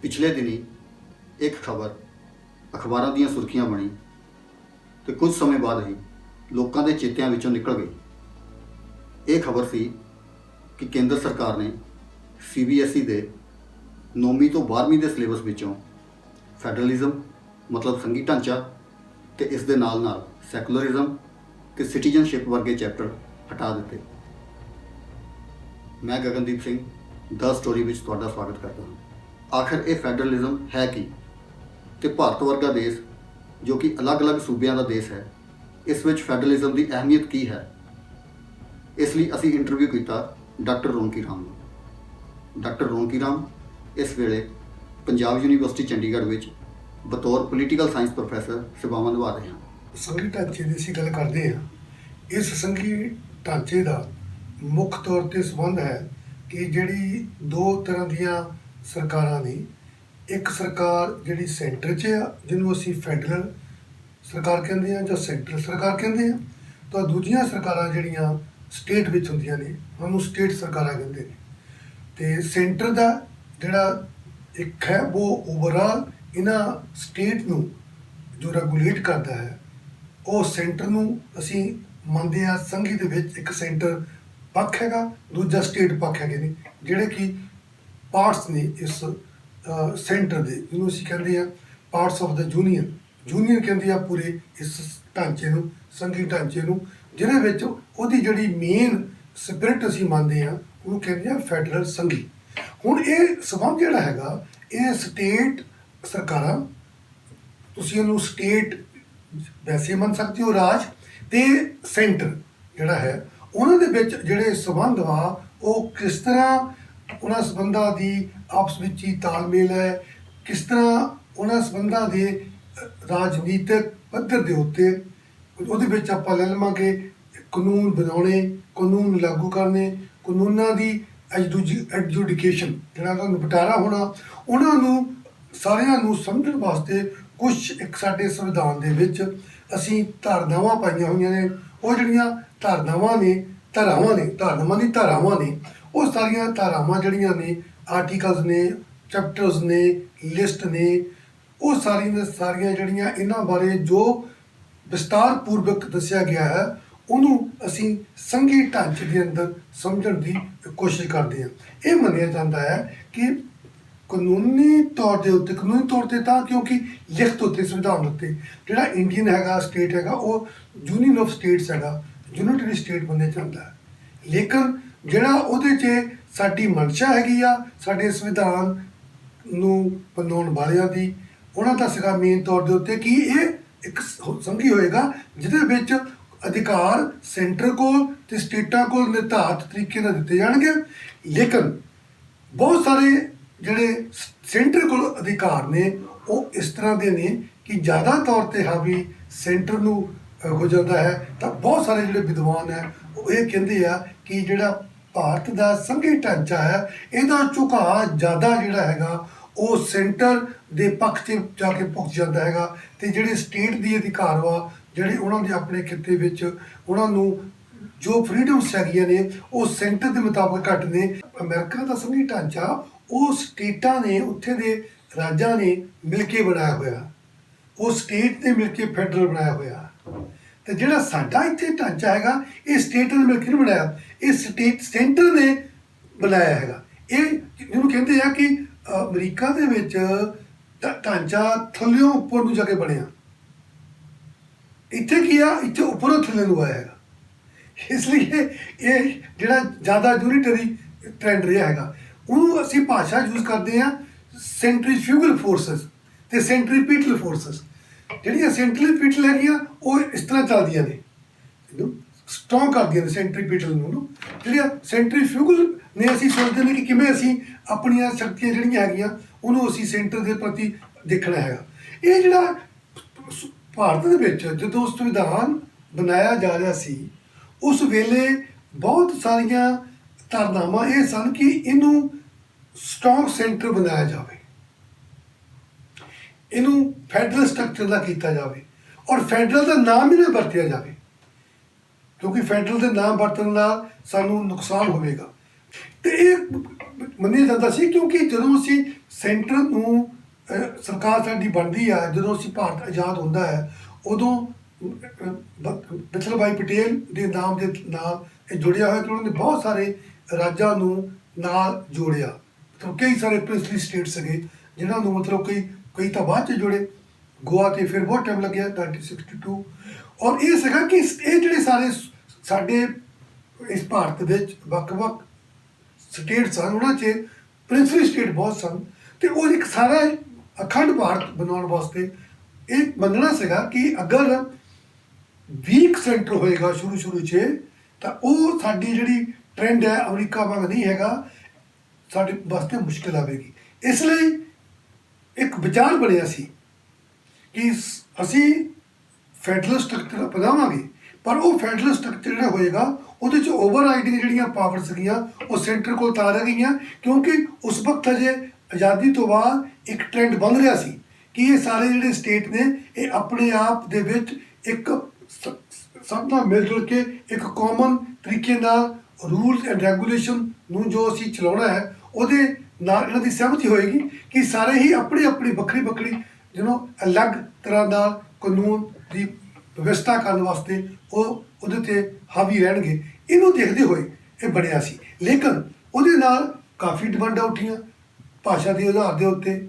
पिछले दिनी एक खबर अखबारां ਦੀਆਂ ਸੁਰਖੀਆਂ ਬਣੀ ਤੇ ਕੁਝ ਸਮੇਂ ਬਾਅਦ ਹੀ ਲੋਕਾਂ ਦੇ ਚੇਤਿਆਂ ਵਿੱਚੋਂ ਨਿਕਲ ਗਈ। ਇਹ ਖਬਰ ਸੀ ਕਿ ਕੇਂਦਰ ਸਰਕਾਰ ਨੇ ਸੀਬੀਐਸਈ ਦੇ 9ਵੀਂ ਤੋਂ 12ਵੀਂ ਦੇ ਸਿਲੇਬਸ ਵਿੱਚੋਂ ਫੈਡਰਲਿਜ਼ਮ ਮਤਲਬ ਸੰਘੀ ਢਾਂਚਾ ਤੇ ਇਸ ਦੇ ਨਾਲ ਸੈਕੂਲਰਿਜ਼ਮ ਤੇ ਸਿਟੀਜ਼ਨਸ਼ਿਪ ਵਰਗੇ ਚੈਪਟਰ ਹਟਾ ਦਿੱਤੇ। ਮੈਂ ਗਗਨਦੀਪ ਸਿੰਘ ਦ ਸਟੋਰੀ ਵਿੱਚ ਤੁਹਾਡਾ ਸਵਾਗਤ ਕਰਦਾ ਹਾਂ। ਆਖਰ ਇਹ ਫੈਡਰਲਿਜ਼ਮ ਹੈ ਕੀ ਤੇ ਭਾਰਤ ਵਰਗਾ ਦੇਸ਼ ਜੋ ਕਿ ਅਲੱਗ-ਅਲੱਗ ਸੂਬਿਆਂ ਦਾ ਦੇਸ਼ ਹੈ, ਇਸ ਵਿੱਚ ਫੈਡਰਲਿਜ਼ਮ ਦੀ ਅਹਿਮੀਅਤ ਕੀ ਹੈ। ਇਸ ਲਈ ਅਸੀਂ ਇੰਟਰਵਿਊ ਕੀਤਾ ਡਾਕਟਰ ਰੌਣਕੀ ਰਾਮ ਨੂੰ। ਡਾਕਟਰ ਰੌਣਕੀ ਰਾਮ ਇਸ ਵੇਲੇ ਪੰਜਾਬ ਯੂਨੀਵਰਸਿਟੀ ਚੰਡੀਗੜ੍ਹ ਵਿੱਚ ਬਤੌਰ ਪੋਲੀਟੀਕਲ ਸਾਇੰਸ ਪ੍ਰੋਫੈਸਰ ਸੇਵਾਵਾਂ ਨਿਭਾ ਰਹੇ ਹਨ। ਸੰਘੀ ਢਾਂਚੇ ਦੀ ਅਸੀਂ ਗੱਲ ਕਰਦੇ ਹਾਂ। ਇਸ ਸੰਘੀ ਢਾਂਚੇ ਦਾ ਮੁੱਖ ਤੌਰ 'ਤੇ ਸੰਬੰਧ ਹੈ ਕਿ ਜਿਹੜੀ ਦੋ ਤਰ੍ਹਾਂ ਦੀਆਂ ਸਰਕਾਰਾਂ ਨੇ, ਇੱਕ ਸਰਕਾਰ ਜਿਹੜੀ ਸੈਂਟਰ 'ਚ ਆ ਜਿਹਨੂੰ ਅਸੀਂ ਫੈਡਰਲ ਸਰਕਾਰ ਕਹਿੰਦੇ ਹਾਂ ਜਾਂ ਸੈਂਟਰਲ ਸਰਕਾਰ ਕਹਿੰਦੇ ਹਾਂ, ਤਾਂ ਦੂਜੀਆਂ ਸਰਕਾਰਾਂ ਜਿਹੜੀਆਂ ਸਟੇਟ ਵਿੱਚ ਹੁੰਦੀਆਂ ਨੇ ਉਹਨੂੰ ਸਟੇਟ ਸਰਕਾਰਾਂ ਕਹਿੰਦੇ ਨੇ। ਅਤੇ ਸੈਂਟਰ ਦਾ ਜਿਹੜਾ ਇੱਕ ਹੈ ਉਹ ਓਵਰਆਲ ਇਹਨਾਂ ਸਟੇਟ ਨੂੰ ਜੋ ਰੈਗੂਲੇਟ ਕਰਦਾ ਹੈ, ਉਹ ਸੈਂਟਰ ਨੂੰ ਅਸੀਂ ਮੰਨਦੇ ਹਾਂ। ਸੰਘੀ ਦੇ ਵਿੱਚ ਇੱਕ ਸੈਂਟਰ ਪੱਖ ਹੈਗਾ, ਦੂਜਾ ਸਟੇਟ ਪੱਖ ਹੈਗੇ ਨੇ, ਜਿਹੜੇ ਕਿ ਪਾਰਟਸ ਨੇ ਇਸ ਸੈਂਟਰ ਦੇ, ਜਿਹਨੂੰ ਅਸੀਂ ਕਹਿੰਦੇ ਹਾਂ ਪਾਰਟਸ ਆਫ ਦਾ ਯੂਨੀਅਨ ਕਹਿੰਦੇ ਆ ਪੂਰੇ ਇਸ ਢਾਂਚੇ ਨੂੰ, ਸੰਘੀ ਢਾਂਚੇ ਨੂੰ, ਜਿਹਦੇ ਵਿੱਚ ਉਹਦੀ ਜਿਹੜੀ ਮੇਨ ਸਪਿਰਿਟ ਅਸੀਂ ਮੰਨਦੇ ਹਾਂ ਉਹਨੂੰ ਕਹਿੰਦੇ ਆ ਫੈਡਰਲ ਸੰਘੀ। ਹੁਣ ਇਹ ਸਬੰਧ ਜਿਹੜਾ ਹੈਗਾ, ਇਹ ਸਟੇਟ ਸਰਕਾਰਾਂ, ਤੁਸੀਂ ਇਹਨੂੰ ਸਟੇਟ ਵੈਸੇ ਮੰਨ ਸਕਦੇ ਹੋ ਰਾਜ, ਤੇ ਸੈਂਟਰ ਜਿਹੜਾ ਹੈ ਉਹਨਾਂ ਦੇ ਵਿੱਚ ਜਿਹੜੇ ਸਬੰਧ ਵਾ ਉਹ ਕਿਸ ਤਰ੍ਹਾਂ ਉਹਨਾਂ ਸਬੰਧਾਂ ਦੀ ਆਪਸ ਵਿੱਚ ਹੀ ਤਾਲਮੇਲ ਹੈ, ਕਿਸ ਤਰ੍ਹਾਂ ਉਹਨਾਂ ਸਬੰਧਾਂ ਦੇ ਰਾਜਨੀਤਿਕ ਪੱਧਰ ਦੇ ਉੱਤੇ ਉਹਦੇ ਵਿੱਚ ਆਪਾਂ ਲੈ ਲਵਾਂਗੇ ਕਾਨੂੰਨ ਬਣਾਉਣੇ, ਕਾਨੂੰਨ ਲਾਗੂ ਕਰਨੇ, ਕਾਨੂੰਨਾਂ ਦੀ ਐਡਜੂਡੀਕੇਸ਼ਨ ਜਿਹੜਾ ਉਹਦਾ ਨਿਪਟਾਰਾ ਹੋਣਾ, ਉਹਨਾਂ ਨੂੰ ਸਾਰਿਆਂ ਨੂੰ ਸਮਝਣ ਵਾਸਤੇ ਕੁਛ ਇੱਕ ਸਾਡੇ ਸੰਵਿਧਾਨ ਦੇ ਵਿੱਚ ਅਸੀਂ ਧਾਰਨਾਵਾਂ ਪਾਈਆਂ ਹੋਈਆਂ ਨੇ। ਉਹ ਜਿਹੜੀਆਂ ਧਾਰਨਾਵਾਂ ਨੇ, ਧਾਰਾਵਾਂ ਨੇ, ਉਹ ਸਾਰੀਆਂ ਧਾਰਾਵਾਂ ਜਿਹੜੀਆਂ ਨੇ, ਆਰਟੀਕਲਸ ਨੇ, ਚੈਪਟਰਸ ਨੇ, ਲਿਸਟ ਨੇ, ਉਹ ਸਾਰੀਆਂ ਜਿਹੜੀਆਂ ਇਹਨਾਂ ਬਾਰੇ ਜੋ ਵਿਸਤਾਰ ਪੂਰਵਕ ਦੱਸਿਆ ਗਿਆ ਹੈ, ਉਹਨੂੰ ਅਸੀਂ ਸੰਘੀ ਢਾਂਚੇ ਦੇ ਅੰਦਰ ਸਮਝਣ ਦੀ ਕੋਸ਼ਿਸ਼ ਕਰਦੇ ਹਾਂ। ਇਹ ਮੰਨਿਆ ਜਾਂਦਾ ਹੈ ਕਿ ਕਾਨੂੰਨੀ ਤੌਰ ਤੇ ਤਾਂ ਕਿਉਂਕਿ ਲਿਖਤ ਉੱਤੇ, ਸੰਵਿਧਾਨ ਉੱਤੇ ਜਿਹੜਾ ਇੰਡੀਅਨ ਹੈਗਾ, ਸਟੇਟ ਹੈਗਾ, ਉਹ ਯੂਨੀਅਨ ਆਫ ਸਟੇਟਸ ਹੈਗਾ, ਯੂਨਿਟਰੀ ਸਟੇਟ ਮੰਨਿਆ ਜਾਂਦਾ ਹੈ। ਲੇਕਿਨ ਜਿਹੜਾ ਉਹਦੇ 'ਚ ਸਾਡੀ ਮਨਸ਼ਾ ਹੈਗੀ ਆ, ਸਾਡੇ ਸੰਵਿਧਾਨ ਨੂੰ ਬਣਾਉਣ ਵਾਲਿਆਂ ਦੀ, ਉਹਨਾਂ ਦਾ ਸੀਗਾ ਮੇਨ ਤੌਰ ਦੇ ਉੱਤੇ ਕਿ ਇਹ ਇੱਕ ਸੰਘੀ ਹੋਏਗਾ ਜਿਹਦੇ ਵਿੱਚ ਅਧਿਕਾਰ ਸੈਂਟਰ ਕੋਲ ਤੇ ਸਟੇਟਾਂ ਕੋਲ ਨਿਰਧਾਰਤ ਤਰੀਕੇ ਨਾਲ ਦਿੱਤੇ ਜਾਣਗੇ। ਲੇਕਿਨ ਬਹੁਤ ਸਾਰੇ ਜਿਹੜੇ ਸੈਂਟਰ ਕੋਲ ਅਧਿਕਾਰ ਨੇ ਉਹ ਇਸ ਤਰ੍ਹਾਂ ਦੇ ਨੇ ਕਿ ਜ਼ਿਆਦਾ ਤੌਰ 'ਤੇ ਹਾਵੀ ਸੈਂਟਰ ਨੂੰ ਹੋ ਜਾਂਦਾ ਹੈ। ਤਾਂ ਬਹੁਤ ਸਾਰੇ ਜਿਹੜੇ ਵਿਦਵਾਨ ਹੈ ਉਹ ਇਹ ਕਹਿੰਦੇ ਆ ਕਿ ਜਿਹੜਾ ਭਾਰਤ ਦਾ ਸੰਘੀ ਢਾਂਚਾ ਹੈ, ਇਹਦਾ ਝੁਕਾਅ ਜ਼ਿਆਦਾ ਜਿਹੜਾ ਹੈਗਾ ਉਹ ਸੈਂਟਰ ਦੇ ਪੱਖ 'ਚ ਜਾ ਕੇ ਭੁਗਤ ਜਾਂਦਾ ਹੈਗਾ, ਅਤੇ ਜਿਹੜੇ ਸਟੇਟ ਦੀ ਅਧਿਕਾਰ ਵਾ, ਜਿਹੜੇ ਉਹਨਾਂ ਦੇ ਆਪਣੇ ਖਿੱਤੇ ਵਿੱਚ ਉਹਨਾਂ ਨੂੰ ਜੋ ਫਰੀਡਮਸ ਹੈਗੀਆਂ ਨੇ ਉਹ ਸੈਂਟਰ ਦੇ ਮੁਤਾਬਕ ਘੱਟ ਨੇ। ਅਮਰੀਕਾ ਦਾ ਸੰਘੀ ਢਾਂਚਾ ਉਹ ਸਟੇਟਾਂ ਨੇ, ਉੱਥੇ ਦੇ ਰਾਜਾਂ ਨੇ ਮਿਲ ਕੇ ਬਣਾਇਆ ਹੋਇਆ, ਉਹ ਸਟੇਟ ਨੇ ਮਿਲ ਕੇ ਫੈਡਰਲ ਬਣਾਇਆ ਹੋਇਆ। ਅਤੇ ਜਿਹੜਾ ਸਾਡਾ ਇੱਥੇ ਢਾਂਚਾ ਹੈਗਾ, ਇਹ ਸਟੇਟਾਂ ਨੇ ਮਿਲ ਕੇ ਨਹੀਂ ਬਣਾਇਆ, ਇਹ ਸਟੇਟ ਸੈਂਟਰ ਨੇ ਬਣਾਇਆ ਹੈਗਾ। ਇਹ ਜਿਹਨੂੰ ਕਹਿੰਦੇ ਆ ਕਿ ਅਮਰੀਕਾ ਦੇ ਵਿੱਚ ਢਾਂਚਾ ਥੱਲਿਓਂ ਉੱਪਰ ਨੂੰ ਜਾ ਕੇ ਬਣਿਆ, ਇੱਥੇ ਕੀ ਆ, ਇੱਥੇ ਉੱਪਰੋਂ ਥੱਲੇ ਨੂੰ ਆਇਆ ਹੈਗਾ। ਇਸ ਲਈ ਇਹ ਜਿਹੜਾ ਜ਼ਿਆਦਾ ਯੂਨਿਟਰੀ ਟ੍ਰੈਂਡ ਰਿਹਾ ਹੈਗਾ, ਉਹਨੂੰ ਅਸੀਂ ਭਾਸ਼ਾ ਯੂਜ਼ ਕਰਦੇ ਹਾਂ ਸੈਂਟਰੀਫਿਊਗਲ ਫੋਰਸਿਸ ਅਤੇ ਸੈਂਟਰੀਪੀਟਲ ਫੋਰਸਿਸ। ਜਿਹੜੀਆਂ ਸੈਂਟਰੀਪੀਟਲ ਹੈਗੀਆਂ ਉਹ ਇਸ ਤਰ੍ਹਾਂ ਚੱਲਦੀਆਂ ਨੇ, ਸਟਰੋਂਗ ਕਰਦੀਆਂ ਨੇ ਸੈਂਟਰੀਪੀਟਲ ਨੂੰ। ਜਿਹੜੀਆਂ ਸੈਂਟਰੀਫਿਊਗਲ ਨੇ, ਅਸੀਂ ਸੋਚਦੇ ਨੇ ਕਿ ਕਿਵੇਂ ਅਸੀਂ ਆਪਣੀਆਂ ਸ਼ਕਤੀਆਂ ਜਿਹੜੀਆਂ ਹੈਗੀਆਂ ਉਹਨੂੰ ਅਸੀਂ ਸੈਂਟਰ ਦੇ ਪ੍ਰਤੀ ਦੇਖਣਾ ਹੈਗਾ। ਇਹ ਜਿਹੜਾ ਭਾਰਤ ਦੇ ਵਿੱਚ ਜਦੋਂ ਸੰਵਿਧਾਨ ਬਣਾਇਆ ਜਾ ਰਿਹਾ ਸੀ, ਉਸ ਵੇਲੇ ਬਹੁਤ ਸਾਰੀਆਂ ਧਾਰਨਾਵਾਂ ਇਹ ਸਨ ਕਿ ਇਹਨੂੰ ਸਟਰੋਂਗ ਸੈਂਟਰ ਬਣਾਇਆ ਜਾਵੇ, ਇਹਨੂੰ ਫੈਡਰਲ ਸਟਰਕਚਰ ਦਾ ਕੀਤਾ ਜਾਵੇ, ਔਰ ਫੈਡਰਲ ਦਾ ਨਾਮ ਹੀ ਨਾ ਵਰਤਿਆ ਜਾਵੇ, ਕਿਉਂਕਿ ਫੈਡਰਲ ਦੇ ਨਾਮ ਵਰਤਣ ਨਾਲ ਸਾਨੂੰ ਨੁਕਸਾਨ ਹੋਵੇਗਾ। ਅਤੇ ਇਹ ਮੰਨਿਆ ਜਾਂਦਾ ਸੀ ਕਿਉਂਕਿ ਜਦੋਂ ਅਸੀਂ ਸੈਂਟਰ ਨੂੰ ਸਰਕਾਰ ਸਾਡੀ ਬਣਦੀ ਆ ਜਦੋਂ ਅਸੀਂ ਭਾਰਤ ਆਜ਼ਾਦ ਹੁੰਦਾ ਹੈ ਉਦੋਂ ਵਿਠਲ ਭਾਈ ਪਟੇਲ ਦੇ ਨਾਮ ਦੇ ਨਾਲ ਇਹ ਜੁੜਿਆ ਹੋਇਆ ਕਿ ਉਹਨਾਂ ਨੇ ਬਹੁਤ ਸਾਰੇ ਰਾਜਾਂ ਨੂੰ ਨਾਲ ਜੋੜਿਆ। ਮਤਲਬ ਕਈ ਸਾਰੇ ਪ੍ਰਿੰਸਲੀ ਸਟੇਟ ਸੀਗੇ ਜਿਨ੍ਹਾਂ ਨੂੰ ਮਤਲਬ ਕਈ ਤਾਂ ਬਾਅਦ 'ਚ ਜੁੜੇ। ਗੋਆ ਤੇ ਫਿਰ ਬਹੁਤ ਟਾਈਮ ਲੱਗਿਆ 1962। ਔਰ ਇਹ ਸੀਗਾ ਕਿ ਇਹ ਜਿਹੜੇ ਸਾਰੇ ਸਾਡੇ ਇਸ ਭਾਰਤ ਵਿੱਚ ਵੱਖ-ਵੱਖ ਸਟੇਟ ਸਨ, ਉਹਨਾਂ 'ਚ ਪ੍ਰਿੰਸਲੀ ਸਟੇਟ ਬਹੁਤ ਸਨ ਅਤੇ ਉਹ ਇੱਕ ਸਾਰਾ ਅਖੰਡ ਭਾਰਤ ਬਣਾਉਣ ਵਾਸਤੇ ਇਹ ਮੰਨਣਾ ਸੀਗਾ ਕਿ ਅਗਰ ਵੀਕ ਸੈਂਟਰ ਹੋਏਗਾ ਸ਼ੁਰੂ 'ਚ ਤਾਂ ਉਹ ਸਾਡੀ ਜਿਹੜੀ ਟ੍ਰੈਂਡ ਹੈ ਅਮਰੀਕਾ ਵਾਂਗ ਨਹੀਂ ਹੈਗਾ, ਸਾਡੇ ਵਾਸਤੇ ਮੁਸ਼ਕਿਲ ਆਵੇਗੀ। ਇਸ ਲਈ ਇੱਕ ਵਿਚਾਰ ਬਣਿਆ ਸੀ ਕਿ ਅਸੀਂ ਫੈਡਰਲ ਸਟਰਕਚਰ ਅਪਣਾਵਾਂਗੇ, ਪਰ ਉਹ ਫੈਡਰਲ ਸਟਰਕਚਰ ਜਿਹੜਾ ਹੋਏਗਾ ਉਹਦੇ 'ਚ ਓਵਰ ਰਾਈਡਿੰਗ ਜਿਹੜੀਆਂ ਪਾਵਰ ਸੀਗੀਆਂ ਉਹ ਸੈਂਟਰ ਕੋਲ ਤਾਂ ਰਹਿ ਗਈਆਂ, ਕਿਉਂਕਿ ਉਸ ਵਕਤ ਅਜੇ ਆਜ਼ਾਦੀ ਤੋਂ ਬਾਅਦ ਇੱਕ ਟ੍ਰੈਂਡ ਬਣ ਰਿਹਾ ਸੀ ਕਿ ਇਹ ਸਾਰੇ ਜਿਹੜੇ ਸਟੇਟ ਨੇ ਇਹ ਆਪਣੇ ਆਪ ਦੇ ਵਿੱਚ ਇੱਕ ਸਭ ਨਾਲ ਮਿਲ ਜੁਲ ਕੇ ਇੱਕ ਕਾਮਨ ਤਰੀਕੇ ਨਾਲ ਰੂਲਸ ਐਂਡ ਰੈਗੂਲੇਸ਼ਨ ਨੂੰ ਜੋ ਅਸੀਂ ਚਲਾਉਣਾ ਹੈ ਉਹਦੇ ਨਾਲ ਇਹਨਾਂ ਦੀ ਸਹਿਮਤੀ ਹੋਏਗੀ ਕਿ ਸਾਰੇ ਹੀ ਆਪਣੀ ਵੱਖਰੀ ਜਿਹਨੂੰ ਅਲੱਗ ਤਰ੍ਹਾਂ ਨਾਲ ਕਾਨੂੰਨ ਦੀ ਵਿਵਸਥਾ ਕਰਨ ਵਾਸਤੇ ਉਹ ਉਹਦੇ 'ਤੇ ਹਾਵੀ ਰਹਿਣਗੇ। ਇਹਨੂੰ ਦੇਖਦੇ ਹੋਏ ਇਹ ਬਣਿਆ ਸੀ, ਲੇਕਿਨ ਉਹਦੇ ਨਾਲ ਕਾਫੀ ਡਿਮਾਂਡਾਂ ਉੱਠੀਆਂ ਭਾਸ਼ਾ ਦੇ ਆਧਾਰ ਦੇ ਉੱਤੇ,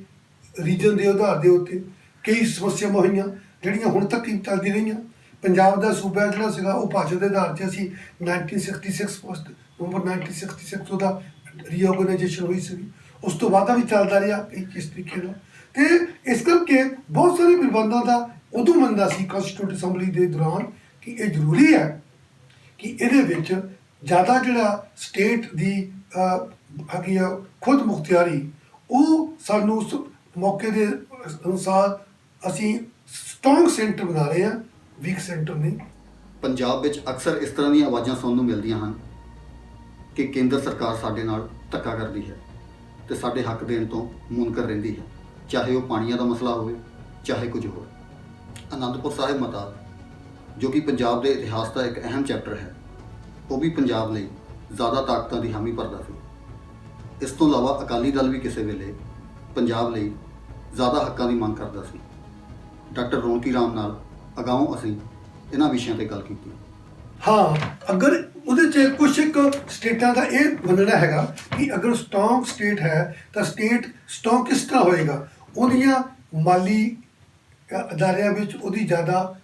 ਰੀਜਨ ਦੇ ਆਧਾਰ ਦੇ ਉੱਤੇ ਕਈ ਸਮੱਸਿਆਵਾਂ ਹੋਈਆਂ ਜਿਹੜੀਆਂ ਹੁਣ ਤੱਕ ਹੀ ਚੱਲਦੀ ਰਹੀਆਂ। ਪੰਜਾਬ ਦਾ ਸੂਬਾ ਜਿਹੜਾ ਸੀਗਾ ਉਹ ਭਾਸ਼ਾ ਦੇ ਆਧਾਰ 'ਤੇ ਅਸੀਂ 1966 ਨਵੰਬਰ 1966 ਉਹਦਾ ਰੀਆਰਗਨਾਈਜੇਸ਼ਨ ਹੋਈ ਸੀਗੀ। ਉਸ ਤੋਂ ਬਾਅਦ ਵੀ ਚੱਲਦਾ ਰਿਹਾ ਇਸ ਤਰੀਕੇ ਨਾਲ, ਅਤੇ ਇਸ ਕਰਕੇ ਬਹੁਤ ਸਾਰੇ ਪ੍ਰਬੰਧਾਂ ਦਾ ਉਦੋਂ ਮੰਨਦਾ ਸੀ ਕੰਸਟੀਟਿਊਟ ਅਸੈਂਬਲੀ ਦੇ ਦੌਰਾਨ ਕਿ ਇਹ ਜ਼ਰੂਰੀ ਹੈ ਕਿ ਇਹਦੇ ਵਿੱਚ ਜ਼ਿਆਦਾ ਜਿਹੜਾ ਸਟੇਟ ਦੀ ਹੈਗੀ ਆ ਖੁਦ ਮੁਖਤਿਆਰੀ ਉਹ ਸਾਨੂੰ ਉਸ ਮੌਕੇ ਦੇ ਅਨੁਸਾਰ ਅਸੀਂ ਸਟਰੋਂਗ ਸੈਂਟਰ ਬਣਾ ਰਹੇ ਹਾਂ, ਵੀਕ ਸੈਂਟਰ ਨਹੀਂ। ਪੰਜਾਬ ਵਿੱਚ ਅਕਸਰ ਇਸ ਤਰ੍ਹਾਂ ਦੀਆਂ ਆਵਾਜ਼ਾਂ ਸੁਣਨ ਨੂੰ ਮਿਲਦੀਆਂ ਹਨ ਕਿ ਕੇਂਦਰ ਸਰਕਾਰ ਸਾਡੇ ਨਾਲ ਧੱਕਾ ਕਰਦੀ ਹੈ ਅਤੇ ਸਾਡੇ ਹੱਕ ਦੇਣ ਤੋਂ ਮੁਨਕਰ ਰਹਿੰਦੀ ਹੈ, ਚਾਹੇ ਉਹ ਪਾਣੀਆਂ ਦਾ ਮਸਲਾ ਹੋਵੇ ਚਾਹੇ ਕੁਝ ਹੋਰ। ਅਨੰਦਪੁਰ ਸਾਹਿਬ ਮਤਾ ਜੋ ਕਿ ਪੰਜਾਬ ਦੇ ਇਤਿਹਾਸ ਦਾ ਇੱਕ ਅਹਿਮ ਚੈਪਟਰ ਹੈ, ਉਹ ਵੀ ਪੰਜਾਬ ਲਈ ਜ਼ਿਆਦਾ ਤਾਕਤਾਂ ਦੀ ਹਾਮੀ ਭਰਦਾ ਸੀ। ਇਸ ਤੋਂ ਇਲਾਵਾ ਅਕਾਲੀ ਦਲ ਵੀ ਕਿਸੇ ਵੇਲੇ ਪੰਜਾਬ ਲਈ ਜ਼ਿਆਦਾ ਹੱਕਾਂ ਦੀ ਮੰਗ ਕਰਦਾ ਸੀ। ਡਾਕਟਰ ਰੌਣਕੀ ਰਾਮ ਨਾਲ ਅਗਾਊਂ ਅਸੀਂ ਇਹਨਾਂ ਵਿਸ਼ਿਆਂ 'ਤੇ ਗੱਲ ਕੀਤੀ। ਹਾਂ, ਅਗਰ ਉਹਦੇ 'ਚ ਕੁਛ ਇੱਕ ਸਟੇਟਾਂ ਦਾ ਇਹ ਮੰਨਣਾ ਹੈਗਾ ਕਿ ਅਗਰ ਸਟਰੋਂਗ ਸਟੇਟ ਹੈ ਤਾਂ ਸਟੇਟ ਸਟਰੋਂਗ ਕਿਸ ਤਰ੍ਹਾਂ ਹੋਏਗਾ, ਉਹਦੀਆਂ ਮਾਲੀ ਅਦਾਰਿਆਂ ਵਿੱਚ ਉਹਦੀ ਜ਼ਿਆਦਾ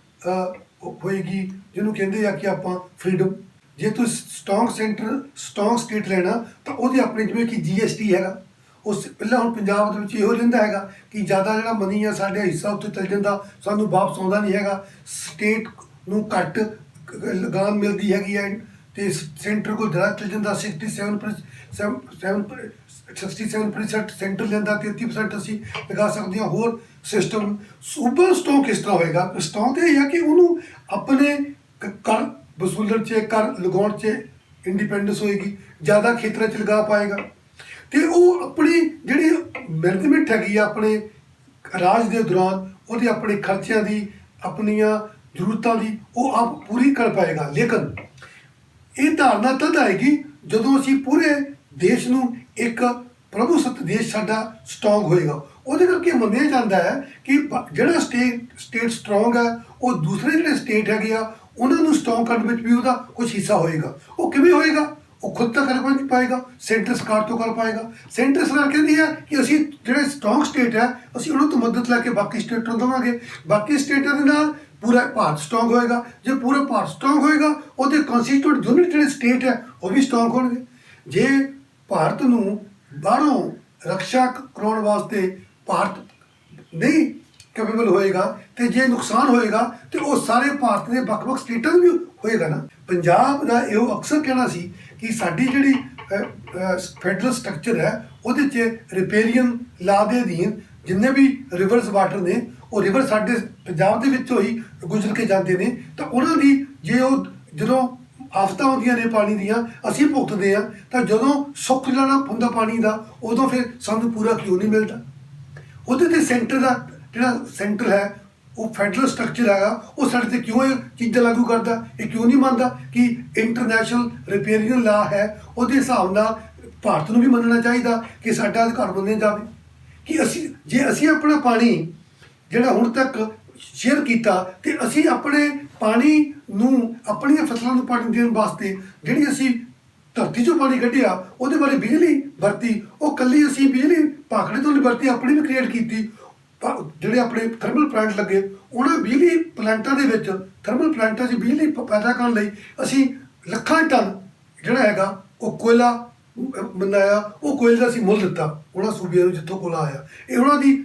ਹੋਏਗੀ, ਜਿਹਨੂੰ ਕਹਿੰਦੇ ਆ ਕਿ ਆਪਾਂ ਫਰੀਡਮ। ਜੇ ਤੁਸੀਂ ਸਟਰੋਂਗ ਸਟੇਟ ਲੈਣਾ ਤਾਂ ਉਹਦੇ ਆਪਣੇ ਜਿਵੇਂ ਕਿ GST ਹੈਗਾ, ਉਸ ਪਹਿਲਾਂ ਹੁਣ ਪੰਜਾਬ ਦੇ ਵਿੱਚ ਇਹੋ ਰਹਿੰਦਾ ਹੈਗਾ ਕਿ ਜ਼ਿਆਦਾ ਜਿਹੜਾ ਮਨੀ ਆ ਸਾਡੇ ਹਿੱਸਾ ਉੱਤੇ ਚੱਲ ਜਾਂਦਾ, ਸਾਨੂੰ ਵਾਪਸ ਆਉਂਦਾ ਨਹੀਂ ਹੈਗਾ। ਸਟੇਟ ਨੂੰ ਘੱਟ ਲਗਾਨ ਮਿਲਦੀ ਹੈਗੀ ਹੈ ਅਤੇ ਸੈਂਟਰ ਕੋਲ ਜ਼ਿਆਦਾ ਚੱਲ ਜਾਂਦਾ। 67% ਸੈਂਟਰ ਲੈਂਦਾ, 33% ਅਸੀਂ ਲਗਾ ਸਕਦੇ ਹਾਂ। ਹੋਰ ਸਿਸਟਮ ਸੂਬਾ ਸਟਰੋਂਗ ਕਿਸ ਤਰ੍ਹਾਂ ਹੋਏਗਾ? ਸਟਰੋਂਗ ਤਾਂ ਇਹ ਹੈ ਕਿ ਉਹਨੂੰ ਆਪਣੇ ਕਰ ਵਸੂਲਣ 'ਚ, ਕਰ ਲਗਾਉਣ 'ਚ ਇੰਡੀਪੈਂਡੈਂਸ ਹੋਏਗੀ, ਜ਼ਿਆਦਾ ਖੇਤਰਾਂ 'ਚ ਲਗਾ ਪਾਏਗਾ ਅਤੇ ਉਹ ਆਪਣੀ ਜਿਹੜੀ ਮੈਨੇਜਮੈਂਟ ਹੈਗੀ ਆ ਆਪਣੇ ਰਾਜ ਦੇ ਦੌਰਾਨ ਉਹਦੇ ਆਪਣੇ ਖਰਚਿਆਂ ਦੀ, ਆਪਣੀਆਂ ਜ਼ਰੂਰਤਾਂ ਦੀ ਉਹ ਆਪ ਪੂਰੀ ਕਰ ਪਾਏਗਾ। ਲੇਕਿਨ ਇਹ ਧਾਰਨਾ ਤਦ ਆਏਗੀ ਜਦੋਂ ਅਸੀਂ ਪੂਰੇ ਦੇਸ਼ ਨੂੰ ਇੱਕ ਪ੍ਰਭੂਸੱਤ ਦੇਸ਼ ਸਾਡਾ ਸਟਰੋਂਗ ਹੋਏਗਾ। ਉਹਦੇ ਕਰਕੇ ਮੰਨਿਆ ਜਾਂਦਾ ਹੈ ਕਿ ਜਿਹੜਾ ਸਟੇਟ ਸਟਰੋਂਗ ਹੈ ਉਹ ਦੂਸਰੇ ਜਿਹੜੇ ਸਟੇਟ ਹੈਗੇ ਆ ਉਹਨਾਂ ਨੂੰ ਸਟਰੋਂਗ ਕਰਨ ਵਿੱਚ ਵੀ ਉਹਦਾ ਕੁਛ ਹਿੱਸਾ ਹੋਏਗਾ। ਉਹ ਕਿਵੇਂ ਹੋਏਗਾ? ਉਹ ਖੁਦ ਤਾਂ ਕਰ ਪਾਏਗਾ, ਸੈਂਟਰ ਸਰਕਾਰ ਤੋਂ ਕਰ ਪਾਏਗਾ। ਸੈਂਟਰ ਸਰਕਾਰ ਕਹਿੰਦੀ ਹੈ ਕਿ ਅਸੀਂ ਜਿਹੜੇ ਸਟਰੋਂਗ ਸਟੇਟ ਹੈ ਅਸੀਂ ਉਹਨਾਂ ਤੋਂ ਮਦਦ ਲੈ ਕੇ ਬਾਕੀ ਸਟੇਟਾਂ ਨੂੰ ਦੇਵਾਂਗੇ, ਬਾਕੀ ਸਟੇਟਾਂ ਦੇ ਨਾਲ ਪੂਰਾ ਭਾਰਤ ਸਟਰੋਂਗ ਹੋਏਗਾ। ਜੇ ਪੂਰਾ ਭਾਰਤ ਸਟਰੋਂਗ ਹੋਏਗਾ ਉਹਦੇ ਕੌਂਸਟੀਟਿਊਟ ਯੂਨਿਟ ਜਿਹੜੇ ਸਟੇਟ ਹੈ ਉਹ ਵੀ ਸਟਰੋਂਗ ਹੋਣਗੇ। ਜੇ ਭਾਰਤ ਨੂੰ ਬਾਹਰੋਂ ਰਕਸ਼ਾ ਕਰਾਉਣ ਵਾਸਤੇ ਭਾਰਤ ਨਹੀਂ ਕੈਪੇਬਲ ਹੋਏਗਾ ਅਤੇ ਜੇ ਨੁਕਸਾਨ ਹੋਏਗਾ ਤੇ ਉਹ ਸਾਰੇ ਭਾਰਤ ਦੇ ਵੱਖ-ਵੱਖ ਸਟੇਟਾਂ ਨੂੰ ਵੀ ਹੋਏਗਾ ਨਾ। ਪੰਜਾਬ ਦਾ ਇਹੋ ਅਕਸਰ ਕਹਿਣਾ ਸੀ ਕਿ ਸਾਡੀ ਜਿਹੜੀ ਫੈਡਰਲ ਸਟਰਕਚਰ ਹੈ ਉਹਦੇ 'ਚ ਰਿਪੇਰੀਅਨ ਲਾ ਦੇ ਅਧੀਨ ਜਿੰਨੇ ਵੀ ਰਿਵਰਸ ਵਾਟਰ ਨੇ ਉਹ ਰਿਵਰ ਸਾਡੇ ਪੰਜਾਬ ਦੇ ਵਿੱਚੋਂ ਹੀ ਗੁਜ਼ਰ ਕੇ ਜਾਂਦੇ ਨੇ, ਤਾਂ ਉਹਨਾਂ ਦੀ ਜੇ ਉਹ ਜਦੋਂ ਆਫਤਾਂ ਆਉਂਦੀਆਂ ਨੇ ਪਾਣੀ ਦੀਆਂ ਅਸੀਂ ਭੁਗਤਦੇ ਹਾਂ, ਤਾਂ ਜਦੋਂ ਸੁੱਕ ਜਾਣਾ ਹੁੰਦਾ ਪਾਣੀ ਦਾ ਉਦੋਂ ਫਿਰ ਸਾਨੂੰ ਪੂਰਾ ਕਿਉਂ ਨਹੀਂ ਮਿਲਦਾ? ਉਹਦੇ 'ਤੇ ਸੈਂਟਰ ਦਾ ਜਿਹੜਾ ਸੈਂਟਰ ਹੈ ਉਹ ਫੈਡਰਲ ਸਟਰਕਚਰ ਹੈਗਾ ਉਹ ਸਾਡੇ 'ਤੇ ਕਿਉਂ ਇਹ ਚੀਜ਼ਾਂ ਲਾਗੂ ਕਰਦਾ? ਇਹ ਕਿਉਂ ਨਹੀਂ ਮੰਨਦਾ ਕਿ ਇੰਟਰਨੈਸ਼ਨਲ ਰਿਪੇਰੀਅਨ ਲਾ ਹੈ ਉਹਦੇ ਹਿਸਾਬ ਨਾਲ ਭਾਰਤ ਨੂੰ ਵੀ ਮੰਨਣਾ ਚਾਹੀਦਾ ਕਿ ਸਾਡਾ ਅਧਿਕਾਰ ਮੰਨਿਆ ਜਾਵੇ? ਕਿ ਜੇ ਅਸੀਂ ਆਪਣਾ ਪਾਣੀ ਜਿਹੜਾ ਹੁਣ ਤੱਕ ਸ਼ੇਅਰ ਕੀਤਾ ਤੇ ਅਸੀਂ ਆਪਣੇ ਪਾਣੀ ਨੂੰ, ਆਪਣੀਆਂ ਫਸਲਾਂ ਨੂੰ ਪਾਣੀ ਦੇਣ ਵਾਸਤੇ ਜਿਹੜੀ ਅਸੀਂ ਧਰਤੀ 'ਚੋਂ ਪਾਣੀ ਕੱਢਿਆ ਉਹਦੇ ਬਾਰੇ ਬਿਜਲੀ ਵਰਤੀ, ਉਹ ਕੱਲੀ ਅਸੀਂ ਬਿਜਲੀ ਭਾਖੜੇ ਤੋਂ ਨਹੀਂ ਵਰਤੀ, ਆਪਣੀ ਵੀ ਕ੍ਰੀਏਟ ਕੀਤੀ। ਜਿਹੜੇ ਆਪਣੇ ਥਰਮਲ ਪਲਾਂਟ ਲੱਗੇ, ਉਹਨਾਂ ਬਿਜਲੀ ਪਲਾਂਟਾਂ ਦੇ ਵਿੱਚ, ਥਰਮਲ ਪਲਾਂਟਾਂ 'ਚ ਬਿਜਲੀ ਪੈਦਾ ਕਰਨ ਲਈ ਅਸੀਂ ਲੱਖਾਂ ਟਨ ਜਿਹੜਾ ਹੈਗਾ ਉਹ ਕੋਇਲਾ ਬਣਾਇਆ, ਉਹ ਕੋਇਲੇ ਦਾ ਅਸੀਂ ਮੁੱਲ ਦਿੱਤਾ ਉਹਨਾਂ ਸੂਬਿਆਂ ਨੂੰ ਜਿੱਥੋਂ ਕੋਲਾ ਆਇਆ। ਇਹ ਉਹਨਾਂ ਦੀ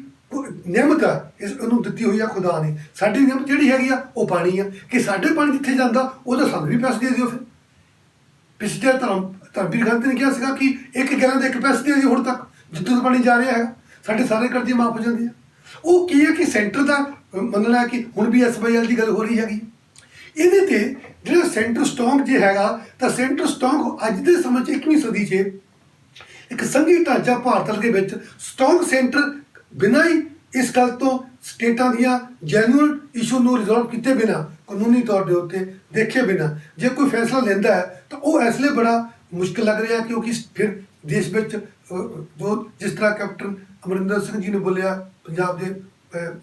ਨਿਯਮਤ ਆ, ਇਹਨੂੰ ਦਿੱਤੀ ਹੋਈ ਆ ਖੁਦਾ ਨੇ। ਸਾਡੀ ਨਿਯਮਤ ਜਿਹੜੀ ਹੈਗੀ ਆ ਉਹ ਪਾਣੀ ਆ, ਕਿ ਸਾਡੇ ਪਾਣੀ ਜਿੱਥੇ ਜਾਂਦਾ ਉਹਦਾ ਸਾਨੂੰ ਵੀ ਪੈਸੇ ਦੇ ਦਿਓ। ਫਿਰ ਪਿਛਲੇ ਧਰਮਵੀਰ ਗਾਂਧੀ ਨੇ ਕਿਹਾ ਸੀਗਾ ਕਿ 1 ਗੈਲਨ ਦੇ ਕੈਪੈਸਿਟੀ ਹੈ ਜੀ ਹੁਣ ਤੱਕ ਜਿੱਦੋਂ ਪਾਣੀ ਜਾ ਰਿਹਾ ਹੈਗਾ, ਸਾਡੇ ਸਾਰੇ ਕਰਜ਼ੇ ਮਾਫ ਹੋ ਜਾਂਦੇ ਆ। ਉਹ ਕੀ ਹੈ ਕਿ ਸੈਂਟਰ ਦਾ ਮੰਨਣਾ ਹੈ ਕਿ ਹੁਣ ਵੀ SYL ਦੀ ਗੱਲ ਹੋ ਰਹੀ ਹੈਗੀ। ਇਹਦੇ ਤੇ ਜਿਹੜਾ ਸੈਂਟਰ ਸਟਰੋਂਗ ਜੇ ਹੈਗਾ, ਤਾਂ ਸੈਂਟਰ ਸਟਰੋਂਗ ਅੱਜ ਦੇ ਸਮੇਂ 'ਚ 21ਵੀਂ ਸਦੀ 'ਚ ਇੱਕ ਸੰਘੀ ਢਾਂਚਾ ਭਾਰਤ ਦੇ ਵਿੱਚ ਸਟਰੋਂਗ ਸੈਂਟਰ ਬਿਨਾਂ ਹੀ ਇਸ ਗੱਲ ਤੋਂ ਸਟੇਟਾਂ ਦੀਆਂ ਜੈਨੂਅਲ ਇਸ਼ੂ ਨੂੰ ਰਿਜ਼ੋਲਵ ਕੀਤੇ ਬਿਨਾਂ, ਕਾਨੂੰਨੀ ਤੌਰ ਦੇ ਉੱਤੇ ਦੇਖੇ ਬਿਨਾਂ ਜੇ ਕੋਈ ਫੈਸਲਾ ਲੈਂਦਾ ਹੈ ਤਾਂ ਉਹ ਇਸ ਲਈ ਬੜਾ ਮੁਸ਼ਕਿਲ ਲੱਗ ਰਿਹਾ, ਕਿਉਂਕਿ ਫਿਰ ਦੇਸ਼ ਵਿੱਚ ਜੋ ਜਿਸ ਤਰ੍ਹਾਂ ਕੈਪਟਨ ਅਮਰਿੰਦਰ ਸਿੰਘ ਜੀ ਨੇ ਬੋਲਿਆ, ਪੰਜਾਬ ਦੇ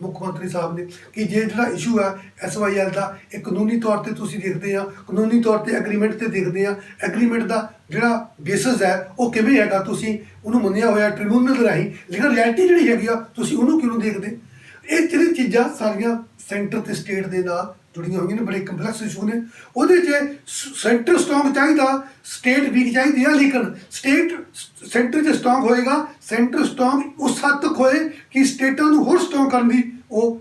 ਮੁੱਖ ਮੰਤਰੀ ਸਾਹਿਬ ਨੇ, ਕਿ ਜੇ ਜਿਹੜਾ ਇਸ਼ੂ ਹੈ SYL ਦਾ, ਇਹ ਕਾਨੂੰਨੀ ਤੌਰ ਤੇ ਤੁਸੀਂ ਦੇਖਦੇ ਆ, ਕਾਨੂੰਨੀ ਤੌਰ ਤੇ ਐਗਰੀਮੈਂਟ ਤੇ ਦੇਖਦੇ ਆ, ਐਗਰੀਮੈਂਟ ਦਾ ਜਿਹੜਾ ਬੇਸਿਸ ਹੈ ਉਹ ਕਿਵੇਂ ਹੈਗਾ, ਤੁਸੀਂ ਉਹਨੂੰ ਮੰਨਿਆ ਹੋਇਆ ਟ੍ਰਿਬਿਊਨਲ ਰਾਹੀਂ, ਲੇਕਿਨ ਰਿਐਲਿਟੀ ਜਿਹੜੀ ਹੈਗੀ ਆ ਤੁਸੀਂ ਉਹਨੂੰ ਕਿਉਂ ਦੇਖਦੇ। ਇਹ ਜਿਹੜੀ ਚੀਜ਼ਾਂ ਸਾਰੀਆਂ ਸੈਂਟਰ ਤੇ ਸਟੇਟ ਦੇ ਨਾਲ ਜੁੜੀਆਂ ਹੋਈਆਂ ਨੇ, ਬੜੇ ਕੰਪਲੈਕਸ ਇਸ਼ੂ ਨੇ। ਉਹਦੇ 'ਚ ਸੈਂਟਰ ਸਟਰੋਂਗ ਚਾਹੀਦਾ, ਸਟੇਟ ਵੀਕ ਚਾਹੀਦੀ ਆ, ਲੇਕਿਨ ਸੈਂਟਰ 'ਚ ਸਟਰੋਂਗ ਹੋਏਗਾ, ਸੈਂਟਰ ਸਟਰੋਂਗ ਉਸ ਹੱਦ ਤੱਕ ਹੋਏ ਕਿ ਸਟੇਟਾਂ ਨੂੰ ਹੋਰ ਸਟਰੋਂਗ ਕਰਨ ਦੀ ਉਹ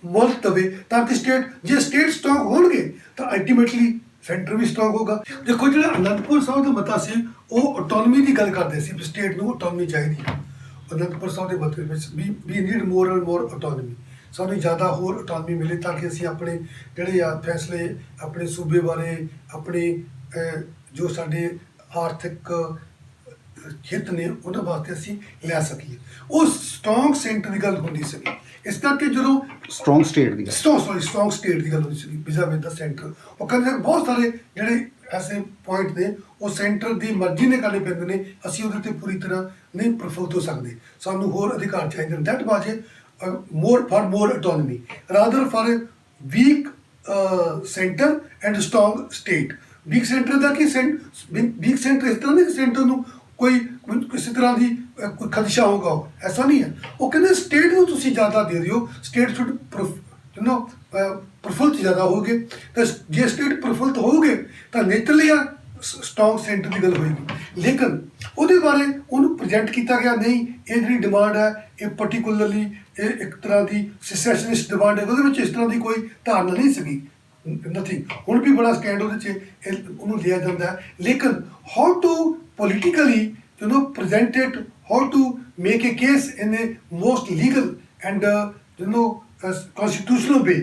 ਮੁੱਲ ਦੇਵੇ, ਤਾਂ ਕਿ ਜੇ ਸਟੇਟ ਸਟਰੋਂਗ ਹੋਣਗੇ ਤਾਂ ਅਲਟੀਮੇਟਲੀ ਸੈਂਟਰ ਵੀ ਸਟਰੋਂਗ ਹੋਗਾ। ਦੇਖੋ ਜਿਹੜਾ ਅਨੰਦਪੁਰ ਸਾਹਿਬ ਦਾ ਮਤਾ ਸੀ ਉਹ ਆਟੋਨਮੀ ਦੀ ਗੱਲ ਕਰਦੇ ਸੀ, ਸਟੇਟ ਨੂੰ ਆਟੋਨਮੀ ਚਾਹੀਦੀ ਹੈ। ਅਨੰਦਪੁਰ ਸਾਹਿਬ ਦੇ ਮਤੇ ਵਿੱਚ we need more and more autonomy, ਸਾਨੂੰ ਜ਼ਿਆਦਾ ਹੋਰ ਆਟੋਨਮੀ ਮਿਲੇ ਤਾਂ ਕਿ ਅਸੀਂ ਆਪਣੇ ਜਿਹੜੇ ਆ ਫੈਸਲੇ ਆਪਣੇ ਸੂਬੇ ਬਾਰੇ, ਆਪਣੇ ਜੋ ਸਾਡੇ ਆਰਥਿਕ ਹਿੱਤ ਨੇ ਉਹਨਾਂ ਵਾਸਤੇ ਅਸੀਂ ਲੈ ਸਕੀਏ। ਉਹ ਸਟਰੋਂਗ ਸੈਂਟਰ ਦੀ ਗੱਲ ਹੁੰਦੀ ਸੀਗੀ। ਇਸ ਕਰਕੇ ਜਦੋਂ ਸਟਰੋਂਗ ਸਟੇਟ ਦੀ ਸਟਰੋਂਗ ਸਟੇਟ ਦੀ ਗੱਲ ਹੁੰਦੀ ਸੀਗੀ ਵਿਜ਼ਾ ਵਿਦ ਦਾ ਸੈਂਟਰ, ਉਹ ਕਹਿੰਦੇ ਬਹੁਤ ਸਾਰੇ ਜਿਹੜੇ ਐਸੇ ਪੁਆਇੰਟ ਨੇ ਉਹ ਸੈਂਟਰ ਦੀ ਮਰਜ਼ੀ ਨੇ ਕਰਨੇ ਪੈਂਦੇ ਨੇ, ਅਸੀਂ ਉਹਦੇ 'ਤੇ ਪੂਰੀ ਤਰ੍ਹਾਂ ਨਹੀਂ ਪ੍ਰਫੁੱਲਤ ਹੋ ਸਕਦੇ, ਸਾਨੂੰ ਹੋਰ ਅਧਿਕਾਰ ਚਾਹੀਦੇ ਨੇ। ਦੈਟ ਵਾਜ more autonomy rather for a weak center and strong state। weak center the Ki weak center ਇਸ ਤਰ੍ਹਾਂ ਨਹੀਂ ਕਿ ਸੈਂਟਰ ਨੂੰ ਕੋਈ ਕਿਸੇ ਤਰ੍ਹਾਂ ਦੀ ਕੋਈ ਖਦਸ਼ਾ ਹੋਗਾ, ਐਸਾ ਨਹੀਂ ਹੈ। ਉਹ ਕਹਿੰਦੇ ਸਟੇਟ ਨੂੰ ਤੁਸੀਂ ਜ਼ਿਆਦਾ ਦੇ ਦਿਓ, ਸਟੇਟ ਸ਼ੁੱਡ ਪ੍ਰਫੁੱਲਤ ਜ਼ਿਆਦਾ ਹੋਗੇ, ਤਾਂ ਜੇ ਸਟੇਟ ਪ੍ਰਫੁੱਲਤ ਹੋਊਗੇ ਤਾਂ ਨੇਚਰਲੀ ਸਟਰੋਂਗ ਸੈਂਟਰ ਦੀ ਗੱਲ ਹੋਏਗੀ। ਲੇਕਿਨ ਉਹਦੇ ਬਾਰੇ ਉਹਨੂੰ ਪ੍ਰੈਜੈਂਟ ਕੀਤਾ ਗਿਆ ਨਹੀਂ, ਇਹ ਜਿਹੜੀ ਡਿਮਾਂਡ ਹੈ ਇਹ ਪਰਟੀਕੂਲਰਲੀ ਇਹ ਇੱਕ ਤਰ੍ਹਾਂ ਦੀ ਸੈਸੈਸ਼ਨਿਸਟ ਡਿਮਾਂਡ ਹੈ, ਉਹਦੇ ਵਿੱਚ ਇਸ ਤਰ੍ਹਾਂ ਦੀ ਕੋਈ ਧਾਰਨਾ ਨਹੀਂ ਸੀਗੀ, ਨਥਿੰਗ। ਹੁਣ ਵੀ ਬੜਾ ਸਟੈਂਡ ਉਹਦੇ 'ਚ ਉਹਨੂੰ ਲਿਆ ਜਾਂਦਾ ਹੈ, ਲੇਕਿਨ how to politically present it, how to make a case in a most legal and constitutional way,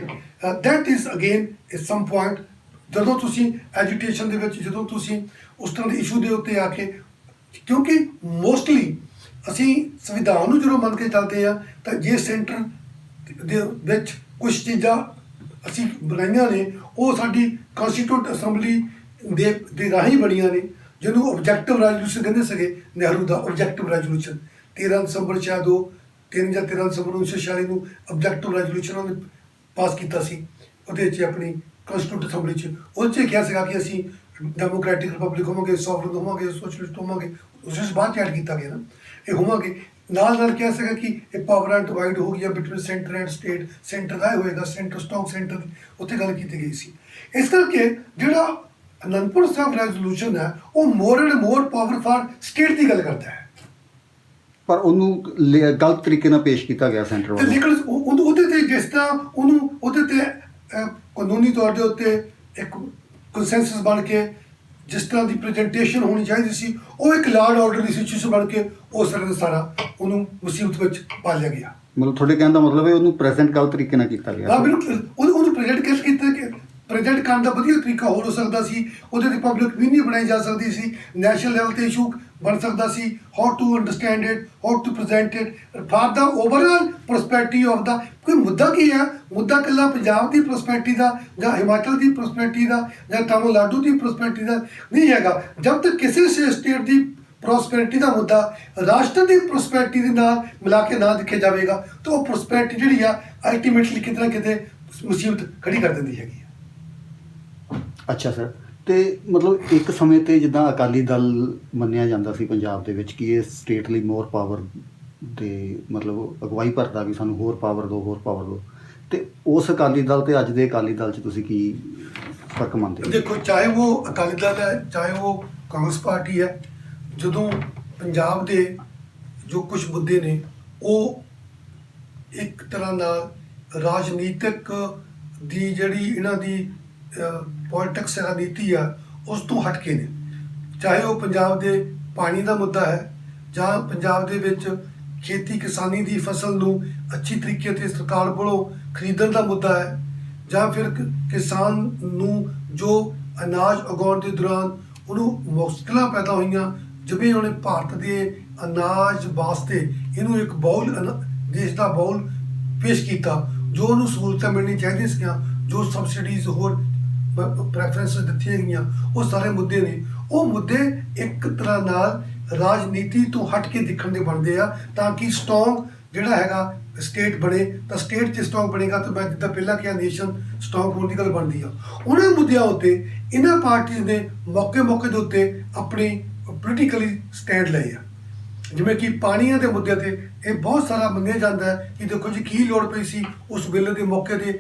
that is again is some point। ਜਦੋਂ ਤੁਸੀਂ ਐਜੂਟੇਸ਼ਨ ਦੇ ਵਿੱਚ ਜਦੋਂ ਤੁਸੀਂ ਉਸ ਤਰ੍ਹਾਂ ਦੇ ਇਸ਼ੂ ਦੇ ਉੱਤੇ ਆ ਕੇ, ਕਿਉਂਕਿ ਮੋਸਟਲੀ ਅਸੀਂ ਸੰਵਿਧਾਨ ਨੂੰ ਜਦੋਂ ਮੰਨ ਕੇ ਚੱਲਦੇ ਆ, ਤਾਂ ਜੇ ਸੈਂਟਰ ਦੇ ਵਿੱਚ ਕੁਝ ਚੀਜ਼ਾਂ ਅਸੀਂ ਬਣਾਈਆਂ ਨੇ ਉਹ ਸਾਡੀ ਕਨਸਟੀਟਿਊਟ ਅਸੈਂਬਲੀ ਦੇ ਰਾਹੀਂ ਬਣੀਆਂ ਨੇ, ਜਿਹਨੂੰ ਆਬਜੈਕਟਿਵ ਰੈਜ਼ੋਲੂਸ਼ਨ ਕਹਿੰਦੇ ਸੀਗੇ, ਨਹਿਰੂ ਦਾ ਆਬਜੈਕਟਿਵ ਰੈਜ਼ੋਲੂਸ਼ਨ 13 ਦਸੰਬਰ ਸ਼ਾਇਦ ਉਹ 13 ਜਾਂ 13 ਦਸੰਬਰ 1946 ਨੂੰ ਆਬਜੈਕਟਿਵ ਰੈਜ਼ੋਲੂਸ਼ਨ ਉਹਨੇ ਪਾਸ ਕੀਤਾ ਸੀ। ਉਹਦੇ 'ਚ ਆਪਣੀ ਕਨਸਟੀਟਿਊਟ ਅਸੈਂਬਲੀ 'ਚ ਉਹ 'ਚ ਕਿਹਾ ਸੀਗਾ ਕਿ ਅਸੀਂ ਡੈਮੋਕ੍ਰੈਟਿਕ ਰਿਪਬਲਿਕ ਹੋਵਾਂਗੇ, ਸੋਵਰਨ ਹੋਵਾਂਗੇ, ਸੋਸ਼ਲਿਸਟ ਹੋਵਾਂਗੇ, ਉਸ ਵਿੱਚ ਬਾਅਦ 'ਚ ਐਡ ਕੀਤਾ ਗਿਆ ਨਾ ਇਹ ਹੋਵਾਂਗੇ। ਨਾਲ ਕਿਹਾ ਸੀਗਾ ਕਿ ਇਹ ਪਾਵਰਾਂ ਡਿਵਾਈਡ ਹੋ ਗਈਆਂ between centre and state, centre ਦਾ ਹੋਏਗਾ, ਸੈਂਟਰ ਸਟਰੋਂਗ ਸੈਂਟਰ ਦੀ ਉੱਥੇ ਗੱਲ ਕੀਤੀ ਗਈ ਸੀ। ਇਸ ਕਰਕੇ ਜਿਹੜਾ ਅਨੰਦਪੁਰ ਸਾਹਿਬ ਰੈਜ਼ੋਲੂਸ਼ਨ ਹੈ ਉਹ ਮੋਰ and more power for state ਦੀ ਗੱਲ ਕਰਦਾ ਹੈ, ਪਰ ਉਹਨੂੰ ਗਲਤ ਤਰੀਕੇ ਨਾਲ ਪੇਸ਼ ਕੀਤਾ ਗਿਆ ਸੈਂਟਰ ਵੱਲੋਂ। ਲੇਕਿਨ ਉਹਦੇ ਤੇ ਜਿਸ ਤਰ੍ਹਾਂ ਉਹਨੂੰ ਉਹਦੇ ਤੇ ਕਾਨੂੰਨੀ ਤੌਰ ਦੇ ਉੱਤੇ ਇੱਕ ਕੰਸੈਂਸਸ ਬਣ ਕੇ ਜਿਸ ਤਰ੍ਹਾਂ ਦੀ ਪ੍ਰੈਜੈਂਟੇਸ਼ਨ ਹੋਣੀ ਚਾਹੀਦੀ ਸੀ, ਉਹ ਇੱਕ ਲਾਰਡ ਆਰਡਰ ਦੀ ਸਿਚੁਏਸ਼ਨ ਬਣ ਕੇ ਉਸ ਤਰ੍ਹਾਂ ਦਾ ਸਾਰਾ ਉਹਨੂੰ ਮੁਸੀਬਤ ਵਿੱਚ ਪਾ ਲਿਆ ਗਿਆ। ਮਤਲਬ ਤੁਹਾਡੇ ਕਹਿਣ ਦਾ ਮਤਲਬ ਹੈ ਉਹਨੂੰ ਪ੍ਰੈਜ਼ੈਂਟ ਗਲਤ ਤਰੀਕੇ ਨਾਲ ਕੀਤਾ ਗਿਆ। ਹਾਂ ਬਿਲਕੁਲ, ਉਹਨੂੰ ਪ੍ਰੈਜੈਂਟ ਕਿਸ ਕੀਤਾ ਕਿ ਪ੍ਰੈਜੈਂਟ ਕਰਨ ਦਾ ਵਧੀਆ ਤਰੀਕਾ ਹੋਰ ਹੋ ਸਕਦਾ ਸੀ, ਉਹਦੇ ਤੇ ਪਬਲਿਕ ਵੀ ਨਹੀਂ ਬਣਾਈ ਜਾ ਸਕਦੀ ਸੀ, ਨੈਸ਼ਨਲ ਲੈਵਲ ਤੇ ਇਸ਼ੂ ਬਣ ਸਕਦਾ ਸੀ, how to understand it, how to present it for the overall perspective of the. ਕੋਈ ਮੁੱਦਾ ਕੀ ਹੈ, ਮੁੱਦਾ ਇਕੱਲਾ ਪੰਜਾਬ ਦੀ ਪ੍ਰਸਪੈਕਟਿਵ ਦਾ ਜਾਂ ਹਿਮਾਚਲ ਦੀ ਪ੍ਰਸਪੈਕਟਿਵ ਦਾ ਜਾਂ ਤਾਮਿਲਨਾਡੂ ਦੀ ਪ੍ਰਸਪੈਕਟਿਵ ਦਾ ਨਹੀਂ ਹੈਗਾ। ਜਦ ਤੱਕ ਕਿਸੇ ਸਟੇਟ ਦੀ ਪ੍ਰੋਸਪੈਰਿਟੀ ਦਾ ਮੁੱਦਾ ਰਾਸ਼ਟਰ ਦੀ ਪ੍ਰੋਸਪੈਰਿਟੀ ਦੇ ਨਾਲ ਮਿਲਾ ਕੇ ਨਾ ਦੇਖਿਆ ਜਾਵੇਗਾ ਤਾਂ ਉਹ ਪ੍ਰੋਸਪੈਰਿਟੀ ਜਿਹੜੀ ਆ ਅਲਟੀਮੇਟਲੀ ਕਿਤੇ ਨਾ ਕਿਤੇ ਮੁਸੀਬਤ ਖੜੀ ਕਰ ਦਿੰਦੀ ਹੈਗੀ ਆ। ਅੱਛਾ ਸਰ, ਤੇ ਮਤਲਬ ਇੱਕ ਸਮੇਂ ਤੇ ਜਿੱਦਾਂ ਅਕਾਲੀ ਦਲ ਮੰਨਿਆ ਜਾਂਦਾ ਸੀ ਪੰਜਾਬ ਦੇ ਵਿੱਚ ਕਿ ਇਹ ਸਟੇਟ ਲਈ ਮੋਰ ਪਾਵਰ ਦੇ ਮਤਲਬ ਅਗਵਾਈ ਭਰਦਾ ਕਿ ਸਾਨੂੰ ਹੋਰ ਪਾਵਰ ਦਿਓ, ਤੇ ਉਸ ਅਕਾਲੀ ਦਲ ਤੇ ਅੱਜ ਦੇ ਅਕਾਲੀ ਦਲ 'ਚ ਤੁਸੀਂ ਕੀ ਫਰਕ ਮੰਨਦੇ ਹੋ? ਦੇਖੋ, ਚਾਹੇ ਉਹ ਅਕਾਲੀ ਦਲ ਹੈ ਚਾਹੇ ਉਹ ਕਾਂਗਰਸ ਪਾਰਟੀ ਹੈ, ਜਦੋਂ ਪੰਜਾਬ ਦੇ ਜੋ ਕੁਝ ਮੁੱਦੇ ਨੇ ਉਹ ਇੱਕ ਤਰ੍ਹਾਂ ਨਾਲ ਰਾਜਨੀਤਿਕ ਦੀ ਜਿਹੜੀ ਇਹਨਾਂ ਦੀ ਪੋਲਿਟਿਕਸ ਨੀਤੀ ਆ ਉਸ ਤੋਂ ਹਟ ਕੇ ਨੇ, ਚਾਹੇ ਉਹ ਪੰਜਾਬ ਦੇ ਪਾਣੀ ਦਾ ਮੁੱਦਾ ਹੈ ਜਾਂ ਪੰਜਾਬ ਦੇ ਵਿੱਚ ਖੇਤੀ ਕਿਸਾਨੀ ਦੀ ਫਸਲ ਨੂੰ ਅੱਛੀ ਤਰੀਕੇ ਤੇ ਸਰਕਾਰ ਵੱਲੋਂ ਖਰੀਦਣ ਦਾ ਮੁੱਦਾ ਹੈ, ਜਾਂ ਫਿਰ ਕਿਸਾਨ ਨੂੰ ਜੋ ਅਨਾਜ ਉਗਾਉਣ ਦੇ ਦੌਰਾਨ ਉਹਨੂੰ ਮੁਸ਼ਕਿਲਾਂ ਪੈਦਾ ਹੋਈਆਂ, ਜਿਵੇਂ ਉਹਨੇ ਭਾਰਤ ਦੇ ਅਨਾਜ ਵਾਸਤੇ ਇਹਨੂੰ ਇੱਕ ਦੇਸ਼ ਦਾ ਬਾਉਲ ਪੇਸ਼ ਕੀਤਾ, ਜੋ ਉਹਨੂੰ ਸਹੂਲਤਾਂ ਮਿਲਣੀ ਚਾਹੀਦੀਆਂ ਸੀਗੀਆਂ, ਜੋ ਸਬਸਿਡੀਜ਼ ਹੋਰ ਪ੍ਰੈਫਰੈਂਸ ਦਿੱਤੀਆਂ ਗਈਆਂ, ਉਹ ਸਾਰੇ ਮੁੱਦੇ ਨੇ। ਉਹ ਮੁੱਦੇ ਇੱਕ ਤਰ੍ਹਾਂ ਨਾਲ ਰਾਜਨੀਤੀ ਤੋਂ ਹਟ ਕੇ ਦਿਖਣ ਦੇ ਬਣਦੇ ਆ, ਤਾਂ ਕਿ ਸਟਰੋਂਗ ਜਿਹੜਾ ਹੈਗਾ ਸਟੇਟ ਬਣੇ, ਤਾਂ ਸਟੇਟ 'ਚ ਸਟਰੋਂਗ ਬਣੇਗਾ ਤਾਂ ਮੈਂ ਜਿੱਦਾਂ ਪਹਿਲਾਂ ਕਿਹਾ ਨੇਸ਼ਨ ਸਟਰੋਂਗ ਹੋਣ ਦੀ ਗੱਲ ਬਣਦੀ ਆ। ਉਹਨਾਂ ਮੁੱਦਿਆਂ ਉੱਤੇ ਇਹਨਾਂ ਪਾਰਟੀਆਂ ਨੇ ਮੌਕੇ ਦੇ ਉੱਤੇ ਆਪਣੀ ਪੋਲੀਟੀਕਲੀ ਸਟੈਂਡ ਲਏ ਆ। ਜਿਵੇਂ ਕਿ ਪਾਣੀਆਂ ਦੇ ਮੁੱਦੇ ਤੇ ਇਹ ਬਹੁਤ ਸਾਰਾ ਮੰਨਿਆ ਜਾਂਦਾ ਹੈ ਕਿ ਦੇਖੋ ਜੀ ਕੀ ਲੋੜ ਪਈ ਸੀ ਉਸ ਬਿੱਲ ਦੇ ਮੌਕੇ ਤੇ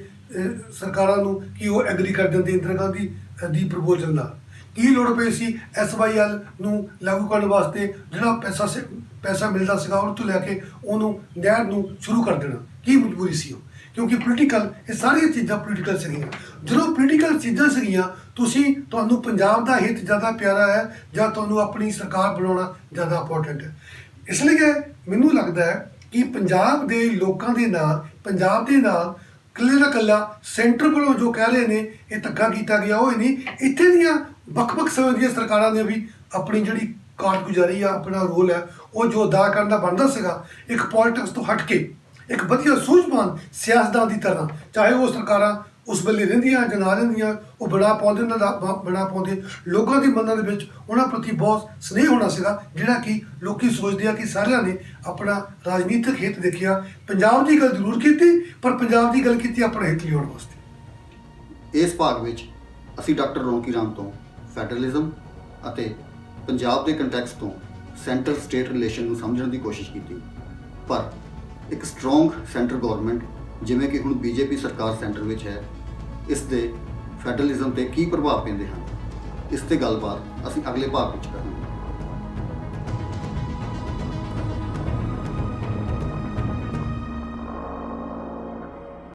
ਸਰਕਾਰਾਂ ਨੂੰ ਕਿ ਉਹ ਐਗਰੀ ਕਰ ਦਿੰਦੇ ਇੰਦਰਾ ਗਾਂਧੀ ਦੀ ਪ੍ਰਪੋਜ਼ਲ ਨਾਲ, ਕੀ ਲੋੜ ਪਈ ਸੀ SYL ਨੂੰ ਲਾਗੂ ਕਰਨ ਵਾਸਤੇ, ਜਿਹੜਾ ਪੈਸਾ ਮਿਲਦਾ ਸੀਗਾ ਉਹ ਤੋਂ ਲੈ ਕੇ ਉਹਨੂੰ ਨਹਿਰ ਨੂੰ ਸ਼ੁਰੂ ਕਰ ਦੇਣਾ, ਕੀ ਮਜਬੂਰੀ ਸੀ ਉਹ, ਕਿਉਂਕਿ ਪੋਲੀਟੀਕਲ ਇਹ ਸਾਰੀਆਂ ਚੀਜ਼ਾਂ ਪੋਲੀਟੀਕਲ ਸੀਗੀਆਂ। ਜਦੋਂ ਪੋਲੀਟੀਕਲ ਚੀਜ਼ਾਂ ਸੀਗੀਆਂ ਤੁਹਾਨੂੰ ਪੰਜਾਬ ਦਾ ਹਿੱਤ ਜ਼ਿਆਦਾ ਪਿਆਰਾ ਹੈ ਜਾਂ ਤੁਹਾਨੂੰ ਆਪਣੀ ਸਰਕਾਰ ਬਣਾਉਣਾ ਜ਼ਿਆਦਾ ਇੰਪੋਰਟੈਂਟ ਹੈ। ਇਸ ਲਈ ਮੈਨੂੰ ਲੱਗਦਾ ਹੈ ਕਿ ਪੰਜਾਬ ਦੇ ਲੋਕਾਂ ਦੇ ਨਾਲ, ਪੰਜਾਬ ਦੇ ਨਾਲ ਇਕੱਲੇ ਦਾ ਇਕੱਲਾ ਸੈਂਟਰ ਵੱਲੋਂ ਜੋ ਕਹਿ ਰਹੇ ਨੇ ਇਹ ਧੱਕਾ ਕੀਤਾ ਗਿਆ ਉਹ ਹੀ ਨਹੀਂ, ਇੱਥੇ ਦੀਆਂ ਵੱਖ-ਵੱਖ ਸਮੇਂ ਦੀਆਂ ਸਰਕਾਰਾਂ ਨੇ ਵੀ ਆਪਣੀ ਜਿਹੜੀ ਕਾਰਗੁਜ਼ਾਰੀ ਆ, ਆਪਣਾ ਰੋਲ ਹੈ ਉਹ ਜੋ ਅਦਾ ਕਰਨ ਦਾ ਬਣਦਾ ਸੀਗਾ, ਇੱਕ ਪੋਲਿਟਿਕਸ ਤੋਂ ਹਟ ਕੇ ਇੱਕ ਵਧੀਆ ਸੂਝਵਾਨ ਸਿਆਸਤਦਾਨ ਦੀ ਤਰ੍ਹਾਂ, ਚਾਹੇ ਉਹ ਸਰਕਾਰਾਂ ਉਸ ਵੇਲੇ ਰਹਿੰਦੀਆਂ ਜਾਂ ਨਾ ਰਹਿੰਦੀਆਂ, ਉਹ ਬਣਾ ਪਾਉਂਦੇ ਲੋਕਾਂ ਦੀ ਮਨਾਂ ਦੇ ਵਿੱਚ ਉਹਨਾਂ ਪ੍ਰਤੀ ਬਹੁਤ ਸਨੇਹ ਹੋਣਾ ਸੀਗਾ, ਜਿਹੜਾ ਕਿ ਲੋਕੀ ਸੋਚਦੇ ਆ ਕਿ ਸਾਰਿਆਂ ਨੇ ਆਪਣਾ ਰਾਜਨੀਤਿਕ ਹਿੱਤ ਦੇਖਿਆ, ਪੰਜਾਬ ਦੀ ਗੱਲ ਜ਼ਰੂਰ ਕੀਤੀ ਪਰ ਪੰਜਾਬ ਦੀ ਗੱਲ ਕੀਤੀ ਆਪਣੇ ਹਿੱਤ ਲਿਆਉਣ ਵਾਸਤੇ। ਇਸ ਭਾਗ ਵਿੱਚ ਅਸੀਂ ਡਾਕਟਰ ਰੌਂਕੀ ਰਾਮ ਤੋਂ ਫੈਡਰਲਿਜ਼ਮ ਅਤੇ ਪੰਜਾਬ ਦੇ ਕੰਟੈਕਸਟ ਤੋਂ ਸੈਂਟਰ ਸਟੇਟ ਰਿਲੇਸ਼ਨ ਨੂੰ ਸਮਝਣ ਦੀ ਕੋਸ਼ਿਸ਼ ਕੀਤੀ, ਪਰ ਇੱਕ ਸਟਰੋਂਗ ਸੈਂਟਰ ਗਵਰਨਮੈਂਟ ਜਿਵੇਂ ਕਿ ਹੁਣ BJP ਸਰਕਾਰ ਸੈਂਟਰ ਵਿੱਚ ਹੈ, ਇਸ ਦੇ ਫੈਡਰਲਿਜ਼ਮ ਤੇ ਕੀ ਪ੍ਰਭਾਵ ਪੈਂਦੇ ਹਨ, ਇਸ ਤੇ ਗੱਲਬਾਤ ਅਸੀਂ ਅਗਲੇ ਭਾਗ ਵਿੱਚ ਕਰਾਂਗੇ।